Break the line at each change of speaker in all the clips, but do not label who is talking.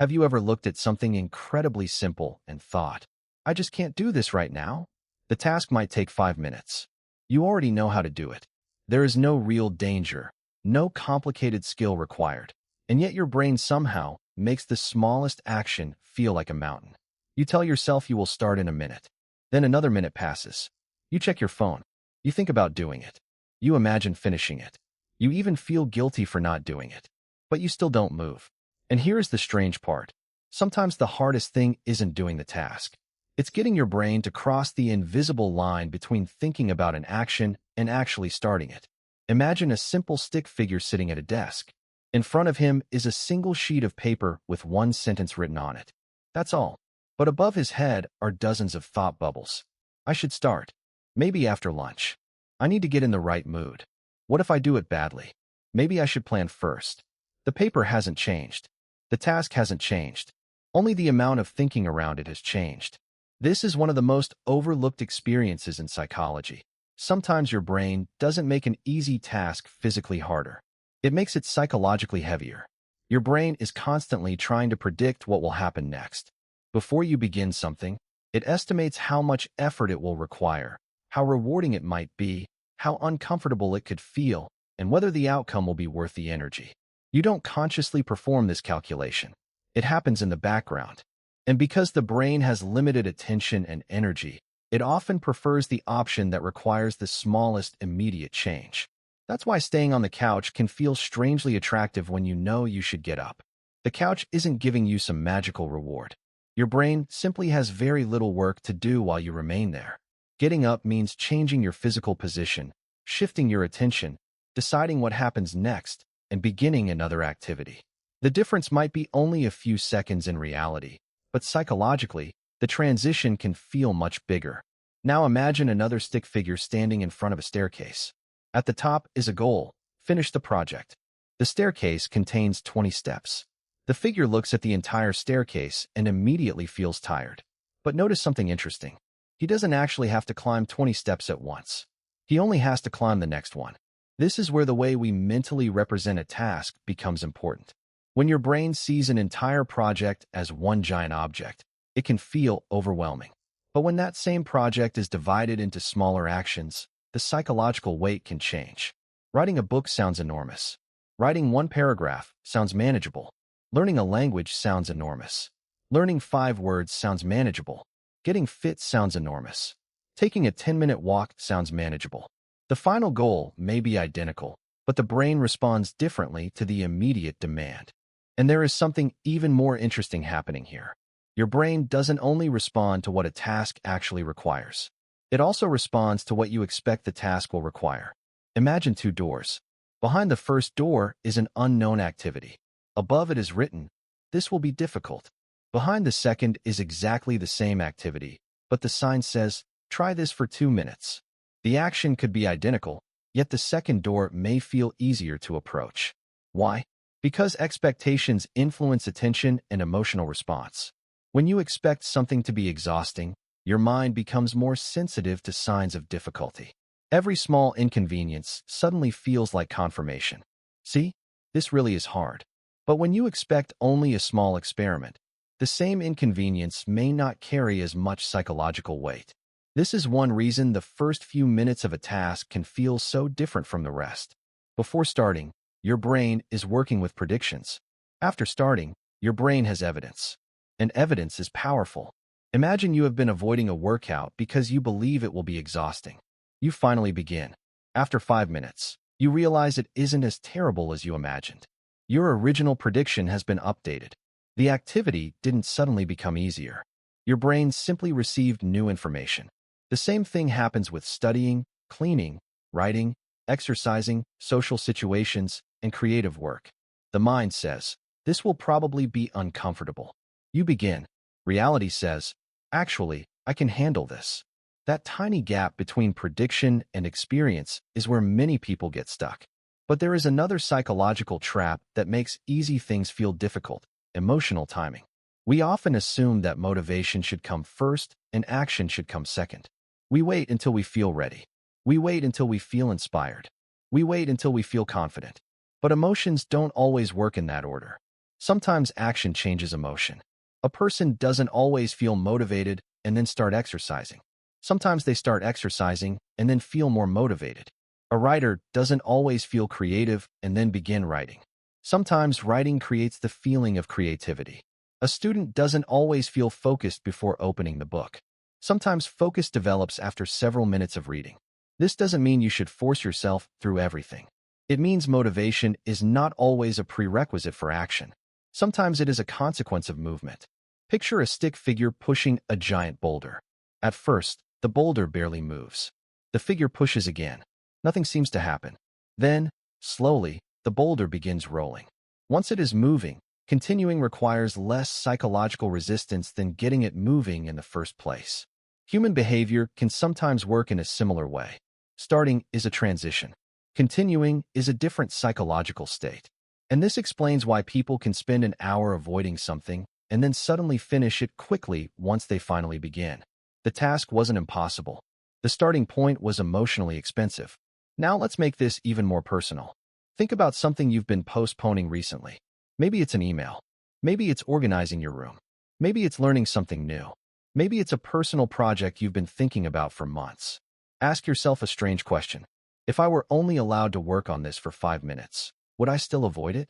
Have you ever looked at something incredibly simple and thought, I just can't do this right now? The task might take 5 minutes. You already know how to do it. There is no real danger, no complicated skill required, and yet your brain somehow makes the smallest action feel like a mountain. You tell yourself you will start in a minute. Then another minute passes. You check your phone. You think about doing it. You imagine finishing it. You even feel guilty for not doing it. But you still don't move. And here's the strange part. Sometimes the hardest thing isn't doing the task. It's getting your brain to cross the invisible line between thinking about an action and actually starting it. Imagine a simple stick figure sitting at a desk. In front of him is a single sheet of paper with one sentence written on it. That's all. But above his head are dozens of thought bubbles. I should start. Maybe after lunch. I need to get in the right mood. What if I do it badly? Maybe I should plan first. The paper hasn't changed. The task hasn't changed. Only the amount of thinking around it has changed. This is one of the most overlooked experiences in psychology. Sometimes your brain doesn't make an easy task physically harder. It makes it psychologically heavier. Your brain is constantly trying to predict what will happen next. Before you begin something, it estimates how much effort it will require, how rewarding it might be, how uncomfortable it could feel, and whether the outcome will be worth the energy. You don't consciously perform this calculation. It happens in the background. And because the brain has limited attention and energy, it often prefers the option that requires the smallest immediate change. That's why staying on the couch can feel strangely attractive when you know you should get up. The couch isn't giving you some magical reward. Your brain simply has very little work to do while you remain there. Getting up means changing your physical position, shifting your attention, deciding what happens next, and beginning another activity. The difference might be only a few seconds in reality, but psychologically, the transition can feel much bigger. Now imagine another stick figure standing in front of a staircase. At the top is a goal: finish the project. The staircase contains 20 steps. The figure looks at the entire staircase and immediately feels tired. But notice something interesting. He doesn't actually have to climb 20 steps at once. He only has to climb the next one. This is where the way we mentally represent a task becomes important. When your brain sees an entire project as one giant object, it can feel overwhelming. But when that same project is divided into smaller actions, the psychological weight can change. Writing a book sounds enormous. Writing one paragraph sounds manageable. Learning a language sounds enormous. Learning 5 words sounds manageable. Getting fit sounds enormous. Taking a 10-minute walk sounds manageable. The final goal may be identical, but the brain responds differently to the immediate demand. And there is something even more interesting happening here. Your brain doesn't only respond to what a task actually requires. It also responds to what you expect the task will require. Imagine 2 doors. Behind the first door is an unknown activity. Above it is written, "This will be difficult." Behind the second is exactly the same activity, but the sign says, "Try this for 2 minutes." The action could be identical, yet the second door may feel easier to approach. Why? Because expectations influence attention and emotional response. When you expect something to be exhausting, your mind becomes more sensitive to signs of difficulty. Every small inconvenience suddenly feels like confirmation. See, this really is hard. But when you expect only a small experiment, the same inconvenience may not carry as much psychological weight. This is one reason the first few minutes of a task can feel so different from the rest. Before starting, your brain is working with predictions. After starting, your brain has evidence. And evidence is powerful. Imagine you have been avoiding a workout because you believe it will be exhausting. You finally begin. After 5 minutes, you realize it isn't as terrible as you imagined. Your original prediction has been updated. The activity didn't suddenly become easier. Your brain simply received new information. The same thing happens with studying, cleaning, writing, exercising, social situations, and creative work. The mind says, "This will probably be uncomfortable." You begin. Reality says, "Actually, I can handle this." That tiny gap between prediction and experience is where many people get stuck. But there is another psychological trap that makes easy things feel difficult: emotional timing. We often assume that motivation should come first and action should come second. We wait until we feel ready. We wait until we feel inspired. We wait until we feel confident. But emotions don't always work in that order. Sometimes action changes emotion. A person doesn't always feel motivated and then start exercising. Sometimes they start exercising and then feel more motivated. A writer doesn't always feel creative and then begin writing. Sometimes writing creates the feeling of creativity. A student doesn't always feel focused before opening the book. Sometimes focus develops after several minutes of reading. This doesn't mean you should force yourself through everything. It means motivation is not always a prerequisite for action. Sometimes it is a consequence of movement. Picture a stick figure pushing a giant boulder. At first, the boulder barely moves. The figure pushes again. Nothing seems to happen. Then, slowly, the boulder begins rolling. Once it is moving, continuing requires less psychological resistance than getting it moving in the first place. Human behavior can sometimes work in a similar way. Starting is a transition. Continuing is a different psychological state. And this explains why people can spend an hour avoiding something and then suddenly finish it quickly once they finally begin. The task wasn't impossible. The starting point was emotionally expensive. Now let's make this even more personal. Think about something you've been postponing recently. Maybe it's an email. Maybe it's organizing your room. Maybe it's learning something new. Maybe it's a personal project you've been thinking about for months. Ask yourself a strange question. If I were only allowed to work on this for 5 minutes, would I still avoid it?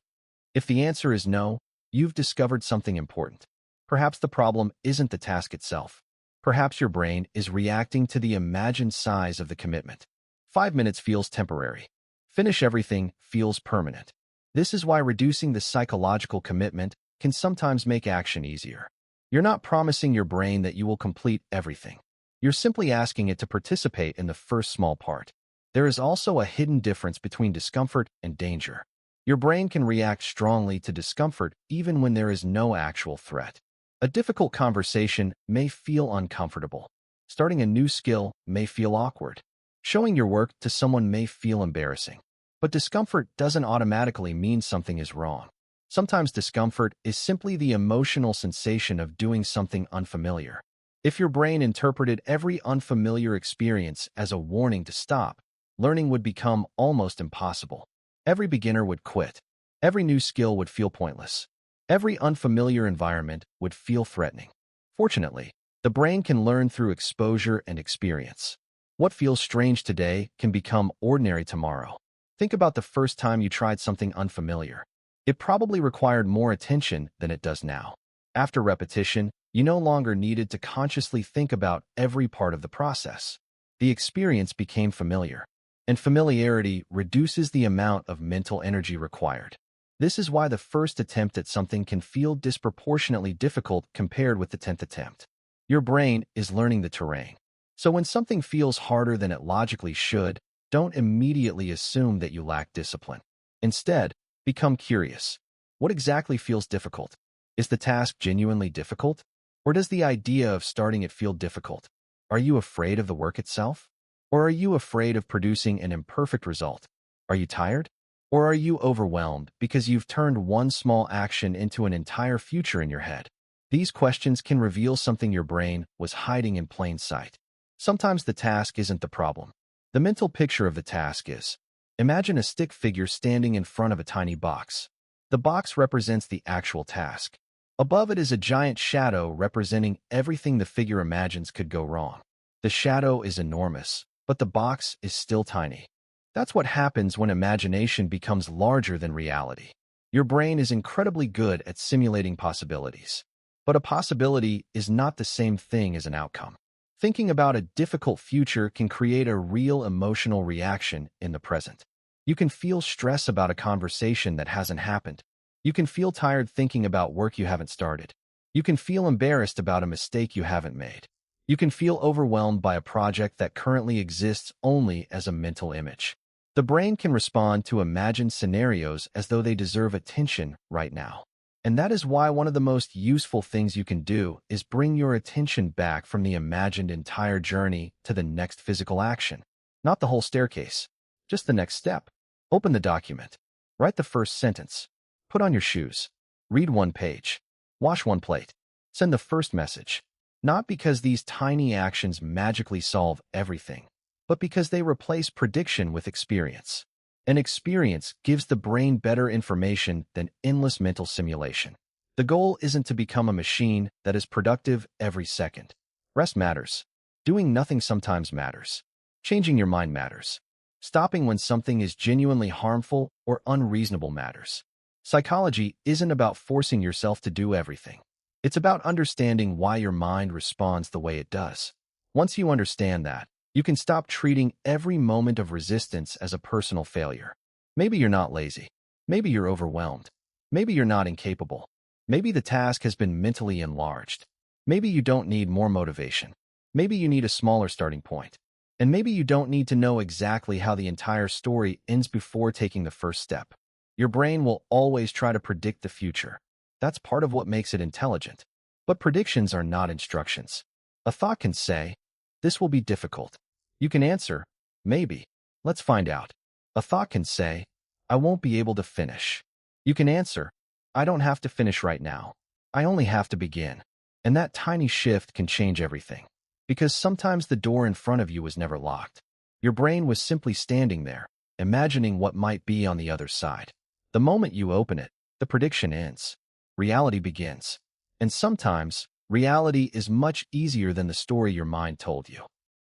If the answer is no, you've discovered something important. Perhaps the problem isn't the task itself. Perhaps your brain is reacting to the imagined size of the commitment. 5 minutes feels temporary. Finish everything feels permanent. This is why reducing the psychological commitment can sometimes make action easier. You're not promising your brain that you will complete everything. You're simply asking it to participate in the first small part. There is also a hidden difference between discomfort and danger. Your brain can react strongly to discomfort even when there is no actual threat. A difficult conversation may feel uncomfortable. Starting a new skill may feel awkward. Showing your work to someone may feel embarrassing. But discomfort doesn't automatically mean something is wrong. Sometimes discomfort is simply the emotional sensation of doing something unfamiliar. If your brain interpreted every unfamiliar experience as a warning to stop, learning would become almost impossible. Every beginner would quit. Every new skill would feel pointless. Every unfamiliar environment would feel threatening. Fortunately, the brain can learn through exposure and experience. What feels strange today can become ordinary tomorrow. Think about the first time you tried something unfamiliar. It probably required more attention than it does now. After repetition, you no longer needed to consciously think about every part of the process. The experience became familiar. And familiarity reduces the amount of mental energy required. This is why the first attempt at something can feel disproportionately difficult compared with the 10th attempt. Your brain is learning the terrain. So when something feels harder than it logically should, don't immediately assume that you lack discipline. Instead, become curious. What exactly feels difficult? Is the task genuinely difficult? Or does the idea of starting it feel difficult? Are you afraid of the work itself? Or are you afraid of producing an imperfect result? Are you tired? Or are you overwhelmed because you've turned one small action into an entire future in your head? These questions can reveal something your brain was hiding in plain sight. Sometimes the task isn't the problem. The mental picture of the task is. Imagine a stick figure standing in front of a tiny box. The box represents the actual task. Above it is a giant shadow representing everything the figure imagines could go wrong. The shadow is enormous, but the box is still tiny. That's what happens when imagination becomes larger than reality. Your brain is incredibly good at simulating possibilities. But a possibility is not the same thing as an outcome. Thinking about a difficult future can create a real emotional reaction in the present. You can feel stress about a conversation that hasn't happened. You can feel tired thinking about work you haven't started. You can feel embarrassed about a mistake you haven't made. You can feel overwhelmed by a project that currently exists only as a mental image. The brain can respond to imagined scenarios as though they deserve attention right now. And that is why one of the most useful things you can do is bring your attention back from the imagined entire journey to the next physical action. Not the whole staircase, just the next step. Open the document. Write the first sentence. Put on your shoes. Read one page. Wash one plate. Send the first message. Not because these tiny actions magically solve everything, but because they replace prediction with experience. And experience gives the brain better information than endless mental simulation. The goal isn't to become a machine that is productive every second. Rest matters. Doing nothing sometimes matters. Changing your mind matters. Stopping when something is genuinely harmful or unreasonable matters. Psychology isn't about forcing yourself to do everything. It's about understanding why your mind responds the way it does. Once you understand that, you can stop treating every moment of resistance as a personal failure. Maybe you're not lazy. Maybe you're overwhelmed. Maybe you're not incapable. Maybe the task has been mentally enlarged. Maybe you don't need more motivation. Maybe you need a smaller starting point. And maybe you don't need to know exactly how the entire story ends before taking the first step. Your brain will always try to predict the future. That's part of what makes it intelligent. But predictions are not instructions. A thought can say, "This will be difficult." You can answer, "Maybe. Let's find out." A thought can say, "I won't be able to finish." You can answer, "I don't have to finish right now. I only have to begin." And that tiny shift can change everything. Because sometimes the door in front of you was never locked. Your brain was simply standing there, imagining what might be on the other side. The moment you open it, the prediction ends. Reality begins. And sometimes, reality is much easier than the story your mind told you.